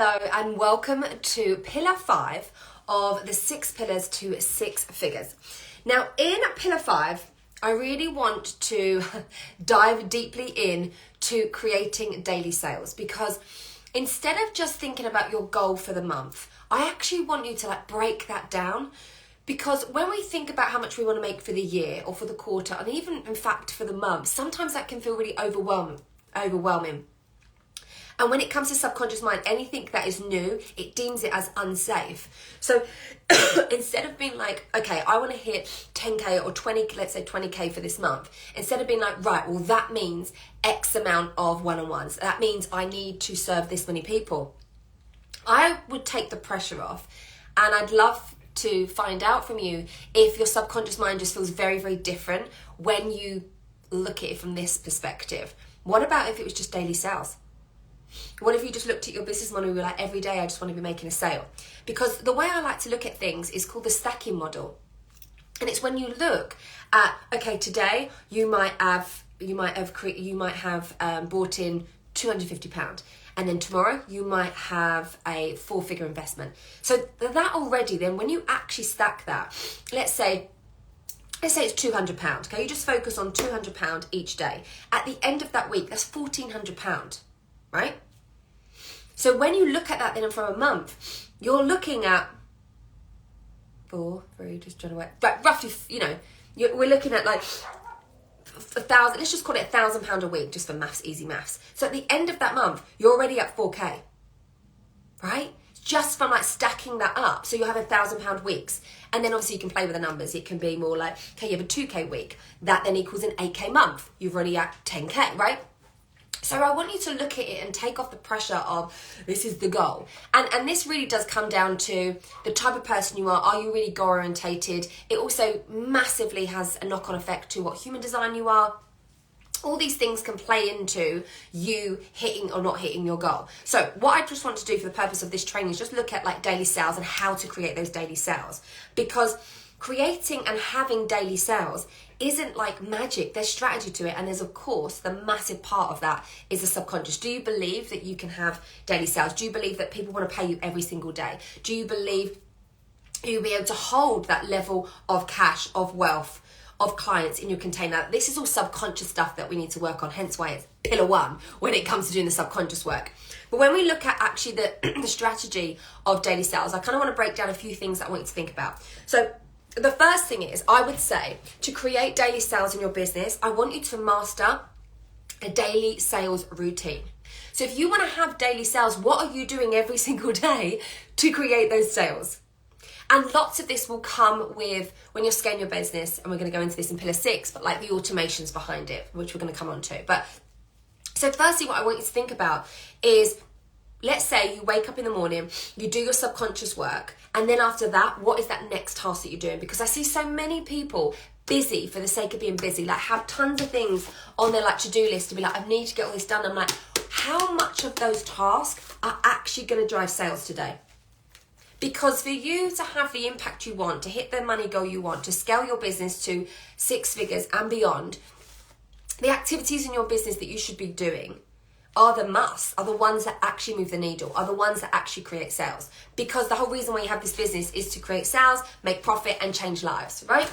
Hello and welcome to Pillar 5 of the 6 Pillars to 6 Figures. Now in Pillar 5, I really want to dive deeply in to creating daily sales, because instead of just thinking about your goal for the month, I actually want you to break that down. Because when we think about how much we want to make for the year or for the quarter, and even in fact for the month, sometimes that can feel really overwhelming. And when it comes to subconscious mind, anything that is new, it deems it as unsafe. So instead of being like, okay, I want to hit 10K or 20, let's say 20K for this month, instead of being like, right, well, that means X amount of one-on-ones. That means I need to serve this many people. I would take the pressure off, and I'd love to find out from you if your subconscious mind just feels very, very different when you look at it from this perspective. What about if it was just daily sales? What if you just looked at your business model and you were like, every day I just want to be making a sale? Because the way I like to look at things is called the stacking model. And it's when you look at, okay, today you might have brought in £250. And then tomorrow you might have a 4-figure investment. So that already, then when you actually stack that, let's say it's £200, okay? You just focus on £200 each day. At the end of that week, that's £1,400, right? So when you look at that then from a month, you're looking at roughly, we're looking at like 1,000, let's just call it £1,000 a week, just for maths, easy maths. So at the end of that month, you're already at 4K, right? Just from stacking that up. So you'll have £1,000 weeks. And then obviously you can play with the numbers. It can be more like, okay, you have a 2K week. That then equals an 8K month. You've already at 10K, right? So I want you to look at it and take off the pressure of this is the goal. And this really does come down to the type of person you are. Are you really goal orientated? It also massively has a knock-on effect to what human design you are. All these things can play into you hitting or not hitting your goal. So what I just want to do for the purpose of this training is just look at daily sales and how to create those daily sales. Because creating and having daily sales isn't like magic. There's strategy to it, and there's, of course, the massive part of that is the subconscious. Do you believe that you can have daily sales? Do you believe that people want to pay you every single day? Do you believe you'll be able to hold that level of cash, of wealth, of clients in your container? This is all subconscious stuff that we need to work on, hence why it's pillar 1 when it comes to doing the subconscious work. But when we look at actually the strategy of daily sales, I kind of want to break down a few things that I want you to think about. So the first thing is, I would say, to create daily sales in your business, I want you to master a daily sales routine. So if you want to have daily sales, what are you doing every single day to create those sales? And lots of this will come with when you're scaling your business, and we're going to go into this in pillar 6, but the automations behind it, which we're going to come on to. But so firstly, what I want you to think about is, let's say you wake up in the morning, you do your subconscious work, and then after that, what is that next task that you're doing? Because I see so many people busy for the sake of being busy, have tons of things on their to-do list to be I need to get all this done. I'm like, how much of those tasks are actually going to drive sales today? Because for you to have the impact you want, to hit the money goal you want, to scale your business to 6 figures and beyond, the activities in your business that you should be doing are the ones that actually move the needle, are the ones that actually create sales. Because the whole reason why you have this business is to create sales, make profit, and change lives, right?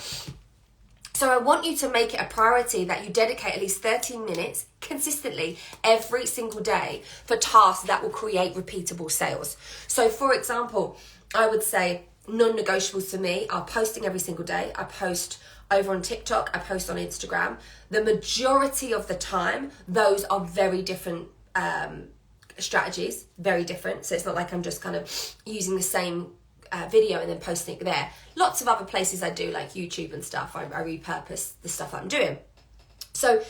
So I want you to make it a priority that you dedicate at least 13 minutes consistently every single day for tasks that will create repeatable sales. So for example, I would say non-negotiables for me are posting every single day. I post over on TikTok, I post on Instagram. The majority of the time, those are very different strategies, very different. So it's not like I'm just kind of using the same video and then posting it there. Lots of other places I do, like YouTube and stuff, I repurpose the stuff that I'm doing. So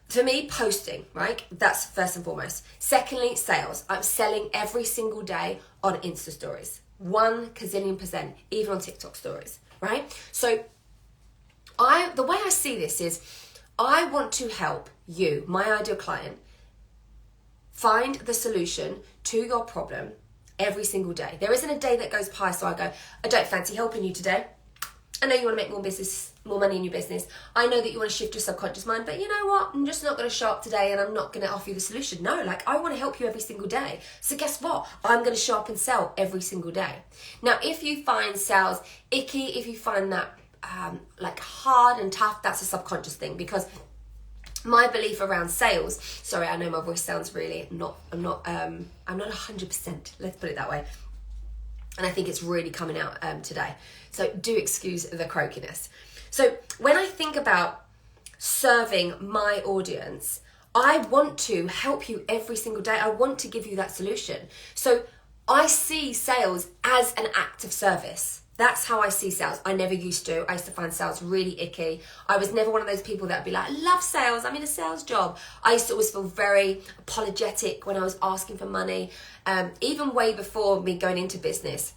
for me, posting, right? That's first and foremost. Secondly, sales. I'm selling every single day on Insta stories. 1,000,000%, even on TikTok stories, right? So the way I see this is, I want to help you, my ideal client, find the solution to your problem every single day. There isn't a day that goes by so I go, I don't fancy helping you today. I know you want to make more business more money in your business. I know that you want to shift your subconscious mind, but you know what? I'm just not going to show up today and I'm not going to offer you the solution. No, like I want to help you every single day. So guess what? I'm going to show up and sell every single day. Now, if you find sales icky, if you find that like hard and tough, that's a subconscious thing, because my belief around sales, sorry, I know my voice sounds really I'm not 100%, let's put it that way. And I think it's really coming out today. So do excuse the croakiness. So when I think about serving my audience, I want to help you every single day. I want to give you that solution. So I see sales as an act of service. That's how I see sales. I never used to. I used to find sales really icky. I was never one of those people that would be like, I love sales, I'm in a sales job. I used to always feel very apologetic when I was asking for money. Even way before me going into business.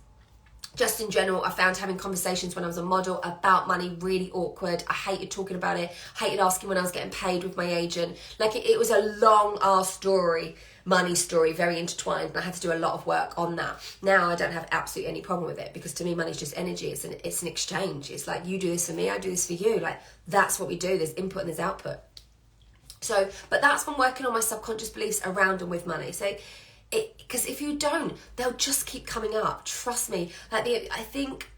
Just in general, I found having conversations when I was a model about money really awkward. I hated talking about it. Hated asking when I was getting paid with my agent. Like it was a long ass story, money story, very intertwined. And I had to do a lot of work on that. Now I don't have absolutely any problem with it, because to me, money's just energy. It's an exchange. It's like, you do this for me, I do this for you. Like that's what we do. There's input and there's output. So, but that's from working on my subconscious beliefs around and with money. So, because if you don't, they'll just keep coming up. Trust me. Like I think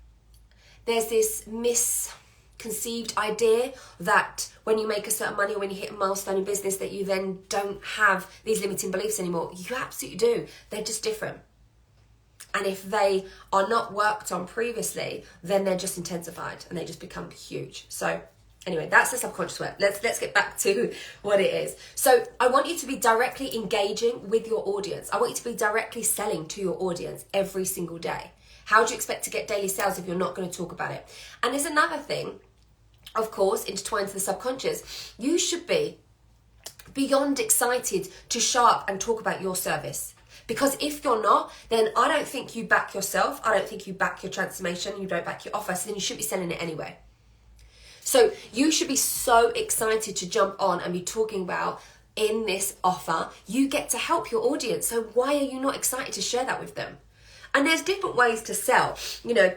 there's this misconceived idea that when you make a certain money or when you hit a milestone in business that you then don't have these limiting beliefs anymore. You absolutely do. They're just different. And if they are not worked on previously, then they're just intensified and they just become huge. So anyway, that's the subconscious work. Let's get back to what it is. So I want you to be directly engaging with your audience. I want you to be directly selling to your audience every single day. How do you expect to get daily sales if you're not going to talk about it? And there's another thing, of course, intertwined to the subconscious. You should be beyond excited to show up and talk about your service. Because if you're not, then I don't think you back yourself. I don't think you back your transformation. You don't back your offer. So then you should be selling it anyway. So you should be so excited to jump on and be talking about, in this offer, you get to help your audience. So why are you not excited to share that with them? And there's different ways to sell. You know,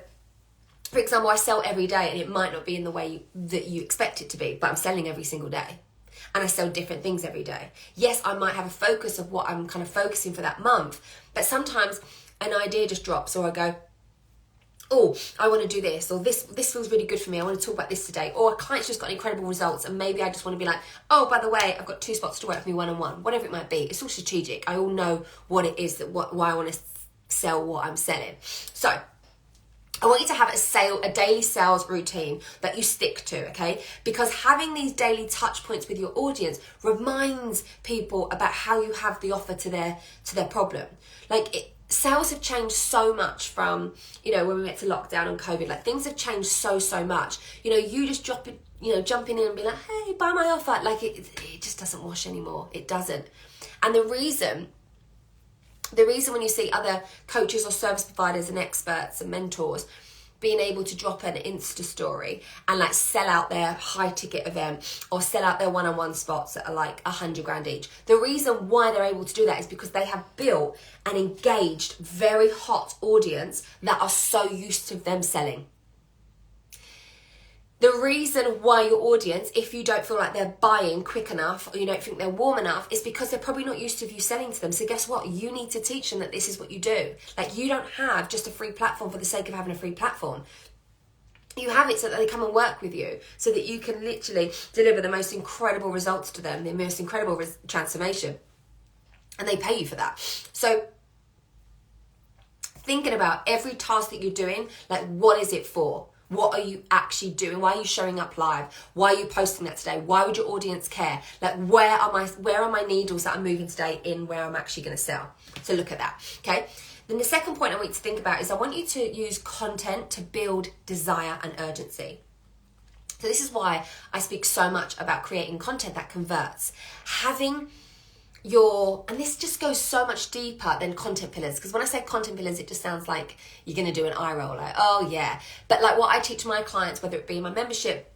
for example, I sell every day and it might not be in the way that you expect it to be, but I'm selling every single day. And I sell different things every day. Yes, I might have a focus of what I'm kind of focusing for that month, but sometimes an idea just drops, or I go, oh, I want to do this, or this feels really good for me, I want to talk about this today, or a client's just got incredible results and maybe I just want to be like, oh, by the way, I've got 2 spots to work for me one-on-one, whatever it might be. It's all strategic. I all know what it is, why I want to sell what I'm selling. So I want you to have a daily sales routine that you stick to, okay? Because having these daily touch points with your audience reminds people about how you have the offer to their problem. Sales have changed so much from, you know, when we went to lockdown and COVID. Like, things have changed so much. You know, you just jumping in and be like, hey, buy my offer. Like, it just doesn't wash anymore. It doesn't. And the reason when you see other coaches or service providers and experts and mentors being able to drop an Insta story and like sell out their high ticket event or sell out their one-on-one spots that are like $100,000 each. The reason why they're able to do that is because they have built an engaged, very hot audience that are so used to them selling. The reason why your audience, if you don't feel like they're buying quick enough or you don't think they're warm enough, is because they're probably not used to you selling to them. So guess what? You need to teach them that this is what you do. Like, you don't have just a free platform for the sake of having a free platform. You have it so that they come and work with you, so that you can literally deliver the most incredible results to them, the most incredible transformation. And they pay you for that. So thinking about every task that you're doing, like, what is it for? What are you actually doing? Why are you showing up live? Why are you posting that today? Why would your audience care? Like, where are my needles that I'm moving today in where I'm actually going to sell? So look at that, okay? Then the second point I want you to think about is I want you to use content to build desire and urgency. So this is why I speak so much about creating content that converts. And this just goes so much deeper than content pillars, because when I say content pillars, it just sounds like you're going to do an eye roll, like, oh yeah. But like, what I teach my clients, whether it be in my membership,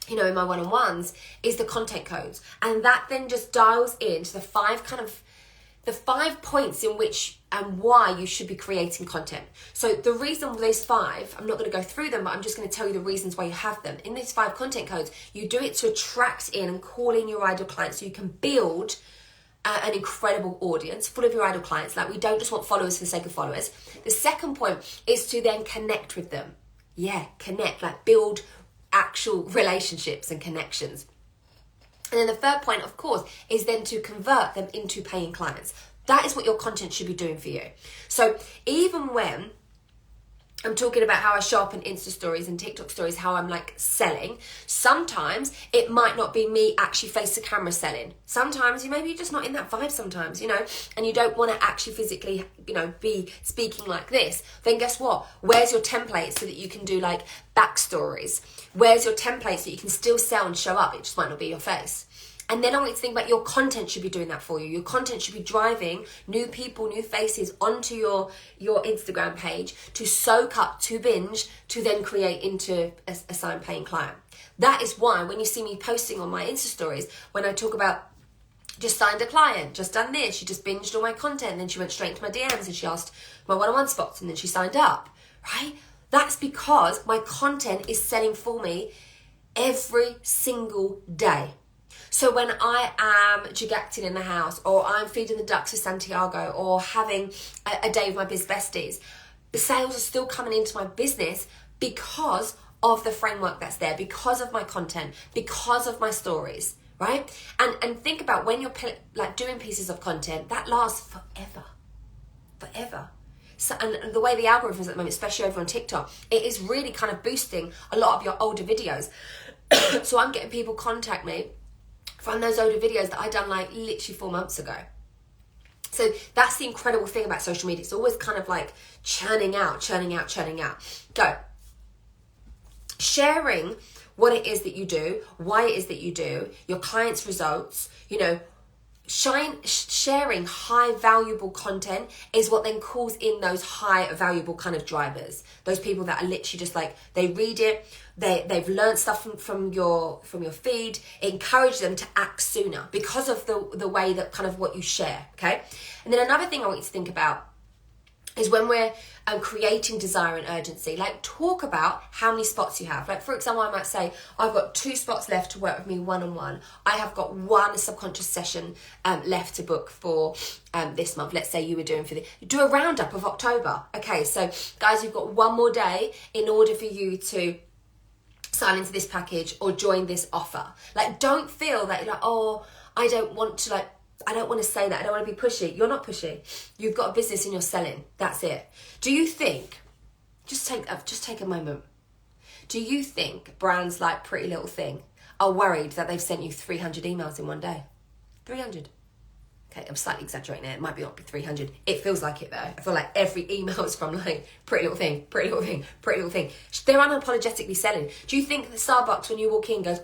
you know, in my one-on-ones, is the content codes. And that then just dials into the 5 the 5 points in which and why you should be creating content. So the reason for those 5, I'm not going to go through them, but I'm just going to tell you the reasons why you have them. In these 5 content codes, you do it to attract in and call in your ideal clients so you can build an incredible audience full of your ideal clients. Like, we don't just want followers for the sake of followers. The second point is to then connect with them. Yeah, connect, like build actual relationships and connections. And then the third point, of course, is then to convert them into paying clients. That is what your content should be doing for you. So even when I'm talking about how I show up in Insta stories and TikTok stories, how I'm like selling, sometimes it might not be me actually face to camera selling. Sometimes maybe you're just not in that vibe sometimes, you know, and you don't want to actually physically, you know, be speaking like this. Then guess what? Where's your template so that you can do like backstories? Where's your template so that you can still sell and show up? It just might not be your face. And then I want you to think about your content should be doing that for you. Your content should be driving new people, new faces onto your Instagram page to soak up, to binge, to then create into a signed paying client. That is why when you see me posting on my Insta stories, when I talk about just signed a client, just done this, she just binged all my content, and then she went straight into my DMs and she asked my one-on-one spots and then she signed up, right? That's because my content is selling for me every single day. So when I am jigacting in the house, or I'm feeding the ducks to Santiago, or having a day with my biz besties, the sales are still coming into my business because of the framework that's there, because of my content, because of my stories, right? And think about when you're like doing pieces of content, that lasts forever. So, and the way the algorithms at the moment, especially over on TikTok, it is really kind of boosting a lot of your older videos. So I'm getting people contact me from those older videos that I done like literally 4 months ago. So that's the incredible thing about social media. It's always kind of like churning out. So sharing what it is that you do, why it is that you do, your clients' results, you know, sharing high valuable content is what then calls in those high valuable kind of drivers. Those people that are literally just like, they read it, they've learned stuff from your feed. It encourages them to act sooner because of the way that kind of what you share, okay? And then another thing I want you to think about is when we're creating desire and urgency, like talk about how many spots you have. Like for example, I might say, I've got 2 spots left to work with me one-on-one. I have got 1 subconscious session left to book for this month. Let's say you were doing do a roundup of October. Okay, so guys, you've got 1 more day in order for you to sign into this package or join this offer. Like, don't feel that you're like, oh, I don't want to say that. I don't want to be pushy. You're not pushy. You've got a business and you're selling. That's it. Do you think, just take a moment. Do you think brands like Pretty Little Thing are worried that they've sent you 300 emails in one day? 300. Okay, I'm slightly exaggerating it. It might not be 300. It feels like it though. I feel like every email is from like Pretty Little Thing. They're unapologetically selling. Do you think that Starbucks, when you walk in, goes,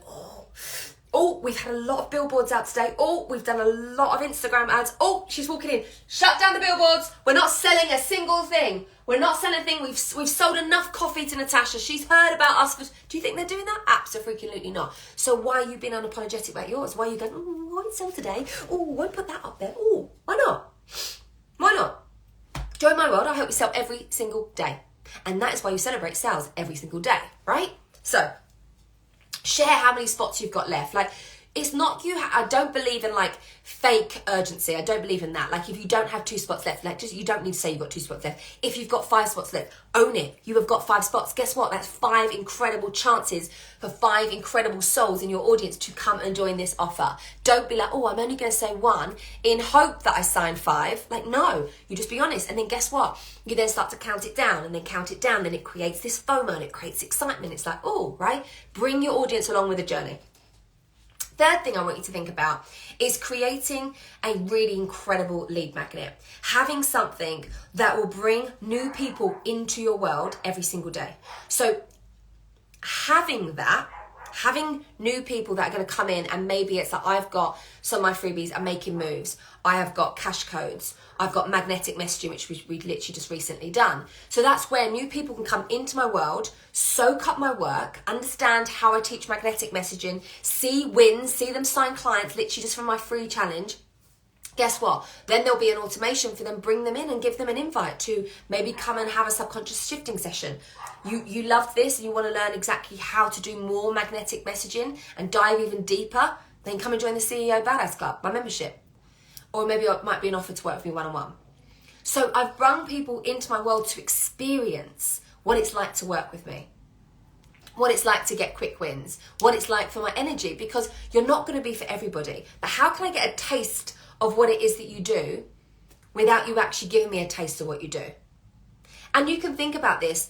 oh, we've had a lot of billboards out today. Oh, we've done a lot of Instagram ads. Oh, she's walking in. Shut down the billboards. We're not selling a single thing. We're not selling a thing. We've sold enough coffee to Natasha. She's heard about us. Do you think they're doing that? Absolutely not. So why are you being unapologetic about yours? Why are you going, oh, I won't sell today. Oh, won't put that up there. Oh, why not? Why not? Join my world. I hope you sell every single day. And that is why you celebrate sales every single day, right? So share how many spots you've got left. Like, it's not you. I don't believe in like fake urgency. I don't believe in that. Like, if you don't have 2 spots left, like just, you don't need to say you've got 2 spots left. If you've got 5 spots left, own it. You have got 5 spots. Guess what? That's 5 incredible chances for 5 incredible souls in your audience to come and join this offer. Don't be like, oh, I'm only going to say 1 in hope that I sign 5. Like, no, you just be honest. And then guess what? You then start to count it down and then count it down. Then it creates this FOMO and it creates excitement. It's like, oh, right? Bring your audience along with the journey. Third thing I want you to think about is creating a really incredible lead magnet. Having something that will bring new people into your world every single day. So having new people that are going to come in, and maybe it's like, I've got some of my freebies are making moves. I have got cash codes. I've got magnetic messaging, which we've literally just recently done. So that's where new people can come into my world, soak up my work, understand how I teach magnetic messaging, see wins, see them sign clients, literally just from my free challenge. guess what? Then there'll be an automation for them, bring them in and give them an invite to maybe come and have a subconscious shifting session. You love this and you want to learn exactly how to do more magnetic messaging and dive even deeper, then come and join the CEO Badass Club, my membership. Or maybe it might be an offer to work with me one-on-one. So I've brought people into my world to experience what it's like to work with me, what it's like to get quick wins, what it's like for my energy, because you're not going to be for everybody. But how can I get a taste of what it is that you do without you actually giving me a taste of what you do? And you can think about this.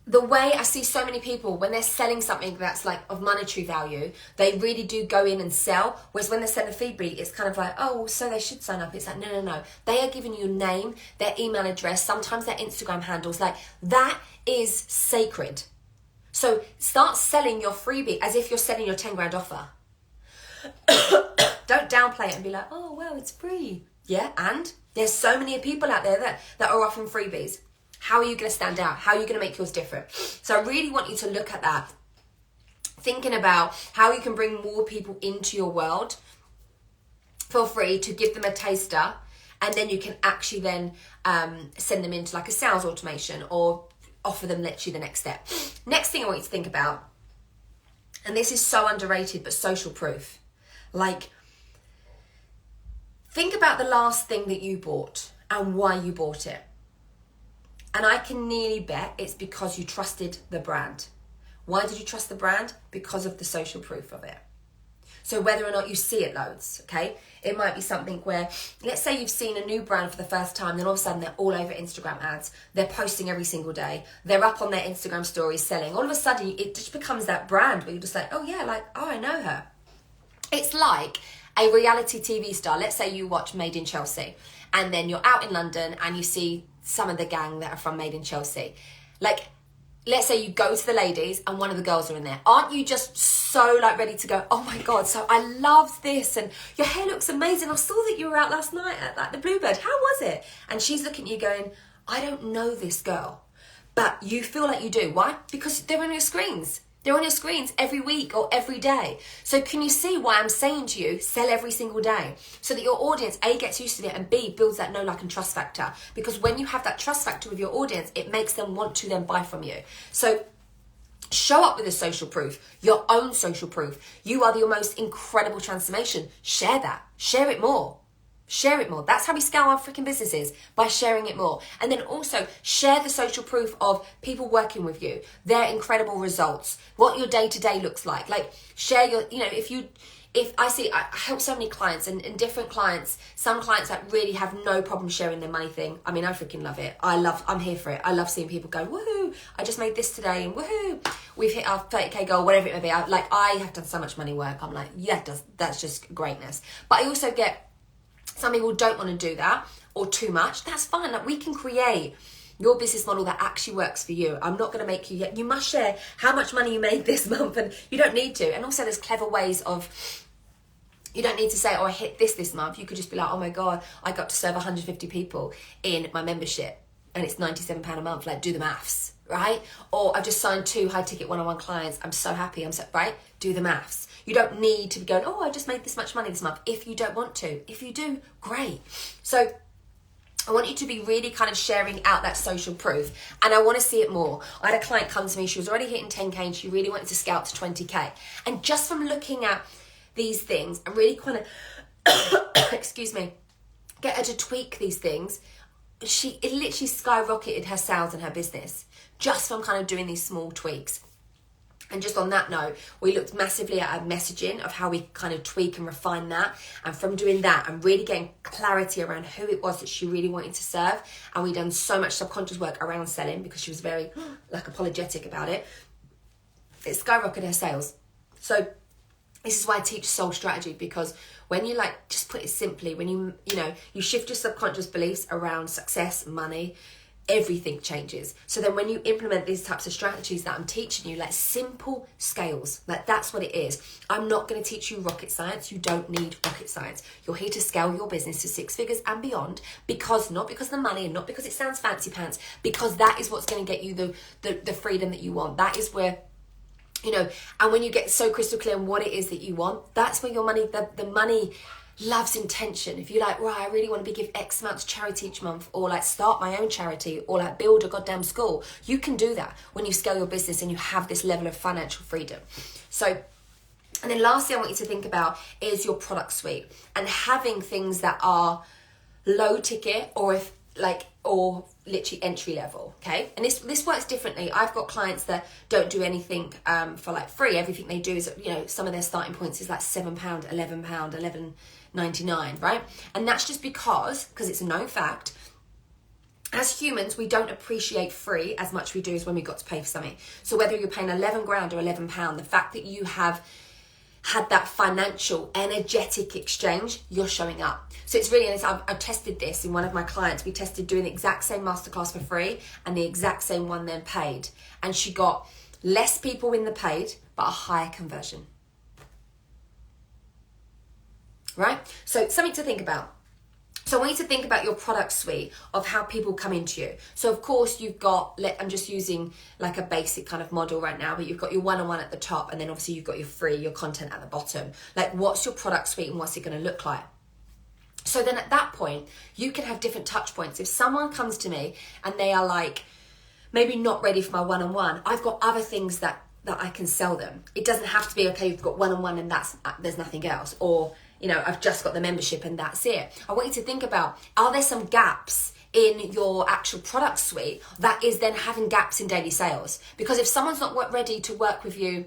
The way I see so many people, when they're selling something that's like of monetary value, they really do go in and sell. Whereas when they're selling a freebie, it's kind of like, oh, so they should sign up. It's like, no. They are giving you a name, their email address, sometimes their Instagram handles. Like, that is sacred. So start selling your freebie as if you're selling your 10 grand offer. Don't downplay it and be like, oh, well, it's free. Yeah, and there's so many people out there that are offering freebies. How are you going to stand out? How are you going to make yours different? So I really want you to look at that, thinking about how you can bring more people into your world for free to give them a taster, and then you can actually then send them into like a sales automation or offer them literally the next step. Next thing I want you to think about, and this is so underrated, but social proof. Like, think about the last thing that you bought and why you bought it. And I can nearly bet it's because you trusted the brand. Why did you trust the brand? Because of the social proof of it. So whether or not you see it loads, okay? It might be something where, let's say you've seen a new brand for the first time, then all of a sudden they're all over Instagram ads. They're posting every single day. They're up on their Instagram stories selling. All of a sudden it just becomes that brand where you're just like, oh yeah, like, oh, I know her. It's like a reality TV star. Let's say you watch Made in Chelsea and then you're out in London and you see some of the gang that are from Made in Chelsea. Like, let's say you go to the ladies and one of the girls are in there. Aren't you just so like ready to go, oh my God, so I love this and your hair looks amazing. I saw that you were out last night at like the Bluebird. How was it? And she's looking at you going, I don't know this girl. But you feel like you do. Why? Because they're on your screens. They're on your screens every week or every day. So can you see why I'm saying to you, sell every single day? So that your audience, A, gets used to it, and B, builds that know, like, and trust factor. Because when you have that trust factor with your audience, it makes them want to then buy from you. So show up with a social proof, your own social proof. You are your most incredible transformation. Share that. Share it more. Share it more. That's how we scale our freaking businesses, by sharing it more. And then also share the social proof of people working with you, their incredible results, what your day-to-day looks like. Like, share your, you know, if I help so many clients and different clients, some clients that really have no problem sharing their money thing. I mean, I freaking love it. I'm here for it. I love seeing people go, woohoo, I just made this today and woohoo, we've hit our 30K goal, whatever it may be. I have done so much money work. I'm like, yeah, that's just greatness. But I also get some people don't want to do that or too much. That's fine. Like, we can create your business model that actually works for you. I'm not going to make you must share how much money you made this month, and you don't need to. And also there's clever ways of, you don't need to say, oh, I hit this month. You could just be like, oh my God, I got to serve 150 people in my membership and it's £97 a month. Like, do the maths, right? Or I've just signed 2 high ticket one-on-one clients. I'm so happy. Right? Do the maths. You don't need to be going, oh, I just made this much money this month, if you don't want to. If you do, great. So I want you to be really kind of sharing out that social proof, and I want to see it more. I had a client come to me, she was already hitting 10K and she really wanted to scale to 20K. And just from looking at these things and really kind of, excuse me, get her to tweak these things, it literally skyrocketed her sales and her business just from kind of doing these small tweaks. And just on that note, we looked massively at our messaging of how we kind of tweak and refine that. And from doing that and really getting clarity around who it was that she really wanted to serve. And we done so much subconscious work around selling because she was very like apologetic about it. It skyrocketed her sales. So this is why I teach soul strategy, because when you like, just put it simply, when you shift your subconscious beliefs around success, money, everything changes. So then when you implement these types of strategies that I'm teaching you, like simple scales, like that's what it is. I'm not going to teach you rocket science. You don't need rocket science. You're here to scale your business to 6 figures and beyond, not because of the money and not because it sounds fancy pants, because that is what's going to get you the freedom that you want. That is where, and when you get so crystal clear on what it is that you want, that's where your money, the money loves intention, if you're like, right, I really want to give X amount to charity each month, or like start my own charity, or like build a goddamn school, you can do that when you scale your business and you have this level of financial freedom. So, and then lastly, I want you to think about is your product suite and having things that are low ticket or literally entry level, okay? And this works differently. I've got clients that don't do anything for like free. Everything they do is, some of their starting points is like £7, £11, £11.99, right? And that's just because it's a known fact, as humans, we don't appreciate free as much as we do as when we got to pay for something. So whether you're paying £11 or £11, the fact that you have had that financial, energetic exchange, you're showing up. So it's really, I've tested this in one of my clients. We tested doing the exact same masterclass for free and the exact same one then paid. And she got less people in the paid, but a higher conversion. Right? So something to think about. So I want you to think about your product suite of how people come into you. So of course you've got, I'm just using like a basic kind of model right now, but you've got your one-on-one at the top, and then obviously you've got your free, your content at the bottom. Like, what's your product suite and what's it going to look like? So then at that point, you can have different touch points. If someone comes to me and they are like, maybe not ready for my one-on-one, I've got other things that I can sell them. It doesn't have to be, okay, you've got one-on-one and there's nothing else. Or, I've just got the membership and that's it. I want you to think about, are there some gaps in your actual product suite that is then having gaps in daily sales? Because if someone's not ready to work with you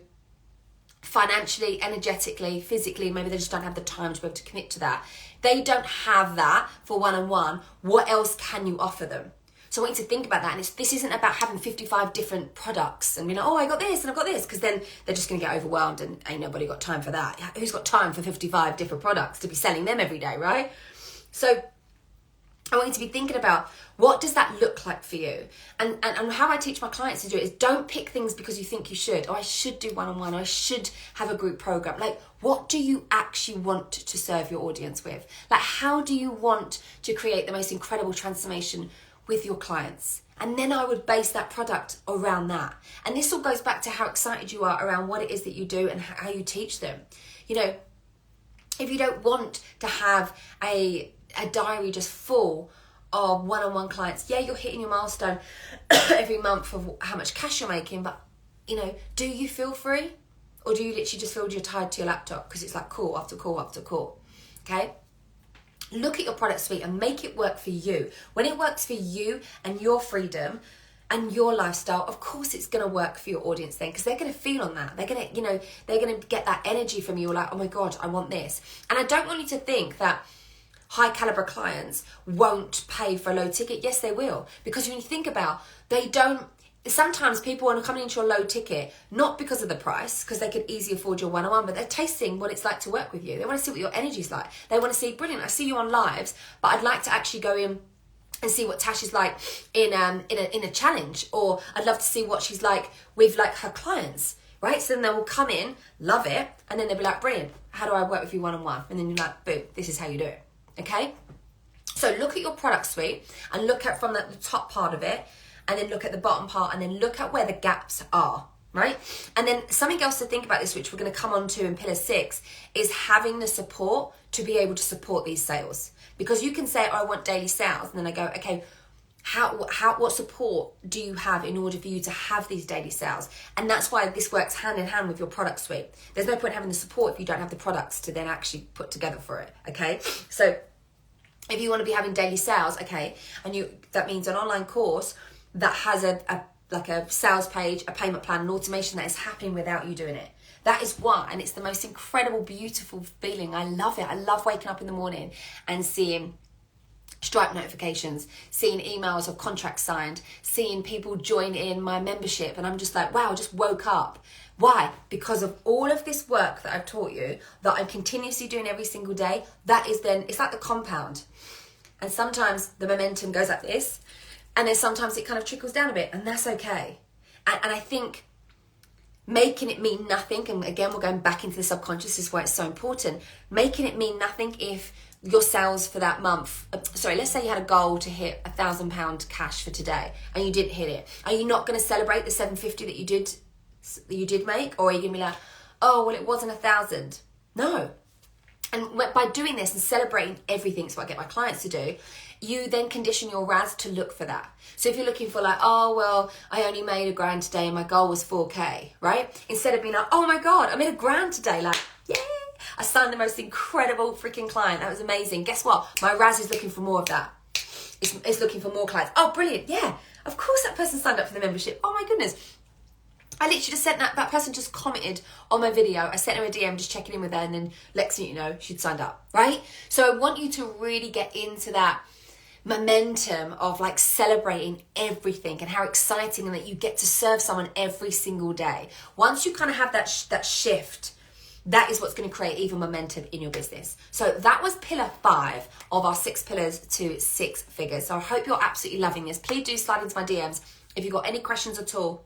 financially, energetically, physically, maybe they just don't have the time to be able to commit to that. They don't have that for one-on-one. What else can you offer them? So I want you to think about that. And this isn't about having 55 different products and I got this and I've got this, because then they're just going to get overwhelmed and ain't nobody got time for that. Who's got time for 55 different products to be selling them every day, right? So I want you to be thinking about, what does that look like for you? And how I teach my clients to do it is, don't pick things because you think you should. Oh, I should do one-on-one, or I should have a group program. Like, what do you actually want to serve your audience with? Like, how do you want to create the most incredible transformation with your clients? And then I would base that product around that. And this all goes back to how excited you are around what it is that you do and how you teach them. If you don't want to have a diary just full of one-on-one clients, you're hitting your milestone every month of how much cash you're making, but do you feel free? Or do you literally just feel you're tied to your laptop because it's like call after call after call? Okay? Look at your product suite and make it work for you. When it works for you and your freedom and your lifestyle, of course it's going to work for your audience then, because they're going to feel on that. They're going to, they're going to get that energy from you, like, oh my God, I want this. And I don't want you to think that high caliber clients won't pay for a low ticket. Yes, they will. Because when you think about, sometimes people are coming into your low ticket, not because of the price, because they could easily afford your one-on-one, but they're tasting what it's like to work with you. They want to see what your energy's like. They want to see, brilliant, I see you on lives, but I'd like to actually go in and see what Tash is like in a challenge, or I'd love to see what she's like with like her clients, right? So then they will come in, love it, and then they'll be like, brilliant, how do I work with you one-on-one? And then you're like, boom, this is how you do it. Okay, so look at your product suite and look at from the top part of it, and then look at the bottom part, and then look at where the gaps are, right? And then something else to think about this, which we're going to come on to in pillar 6, is having the support to be able to support these sales. Because you can say, oh, I want daily sales, and then I go, okay, what support do you have in order for you to have these daily sales? And that's why this works hand in hand with your product suite. There's no point having the support if you don't have the products to then actually put together for it, okay? So if you want to be having daily sales, okay, and that means an online course that has a sales page, a payment plan, an automation that is happening without you doing it. That is why, and it's the most incredible, beautiful feeling. I love it. I love waking up in the morning and seeing Stripe notifications, seeing emails of contracts signed, seeing people join in my membership, and I'm just like, wow, I just woke up. Why? Because of all of this work that I've taught you, that I'm continuously doing every single day. That is then, it's like the compound. And sometimes the momentum goes like this, and then sometimes it kind of trickles down a bit, and that's okay. And I think making it mean nothing, and again, we're going back into the subconscious, this is why it's so important. Making it mean nothing if your sales for that month, let's say you had a goal to hit £1,000 cash for today, and you didn't hit it. Are you not going to celebrate the 750 that you did make? Or are you going to be like, oh, well, it wasn't 1,000? No. And by doing this and celebrating everything, it's what I get my clients to do, you then condition your RAS to look for that. So if you're looking for like, oh, well, I only made $1,000 today and my goal was 4K, right? Instead of being like, oh my God, I made $1,000 today, like, yay, I signed the most incredible freaking client. That was amazing. Guess what? My RAS is looking for more of that. It's looking for more clients. Oh, brilliant. Yeah, of course that person signed up for the membership. Oh my goodness. I literally just sent that person just commented on my video. I sent her a DM just checking in with her, and then next thing you know, she'd signed up, right? So I want you to really get into that momentum of like celebrating everything and how exciting and that you get to serve someone every single day. Once you kind of have that shift, that is what's going to create even momentum in your business. So that was pillar 5 of our 6 pillars to 6 figures. So I hope you're absolutely loving this. Please do slide into my DMs if you've got any questions at all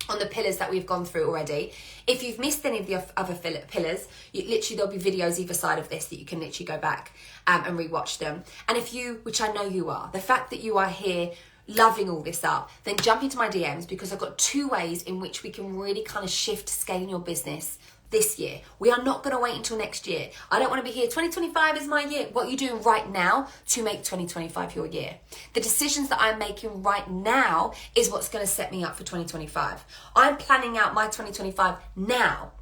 on the pillars that we've gone through already. If you've missed any of the other pillars, there'll be videos either side of this that you can literally go back and rewatch them. And if you, which I know you are, the fact that you are here loving all this up, then jump into my DMs, because I've got 2 ways in which we can really kind of shift scaling your business this year. We are not going to wait until next year. I don't want to be here, 2025 is my year. What are you doing right now to make 2025 your year? The decisions that I'm making right now is what's going to set me up for 2025. I'm planning out my 2025 now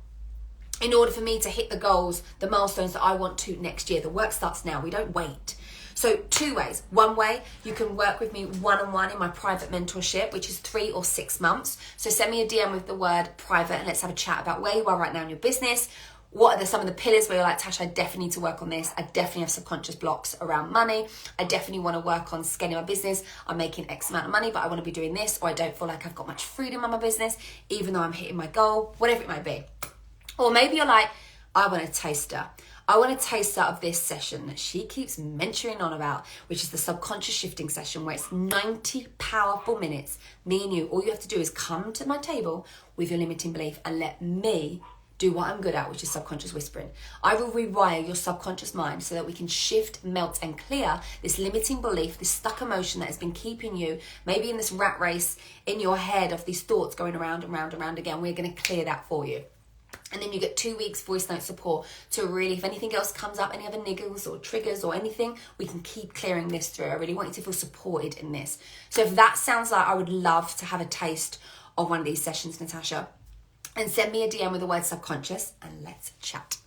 in order for me to hit the goals, the milestones that I want to next year. The work starts now. We don't wait. So 2 ways. One way, you can work with me one-on-one in my private mentorship, which is 3 or 6 months. So send me a DM with the word private and let's have a chat about where you are right now in your business. What are some of the pillars where you're like, Tash, I definitely need to work on this. I definitely have subconscious blocks around money. I definitely want to work on scaling my business. I'm making X amount of money, but I want to be doing this, or I don't feel like I've got much freedom on my business, even though I'm hitting my goal, whatever it might be. Or maybe you're like, I want a taster. I want a taster of this session that she keeps mentioning on about, which is the subconscious shifting session, where it's 90 powerful minutes. Me and you, all you have to do is come to my table with your limiting belief and let me do what I'm good at, which is subconscious whispering. I will rewire your subconscious mind so that we can shift, melt, and clear this limiting belief, this stuck emotion that has been keeping you maybe in this rat race in your head of these thoughts going around and round and round again. We're going to clear that for you. And then you get 2 weeks voice note support to really, if anything else comes up, any other niggles or triggers or anything, we can keep clearing this through. I really want you to feel supported in this. So if that sounds like I would love to have a taste of one of these sessions, Natasha, and send me a DM with the word subconscious and let's chat.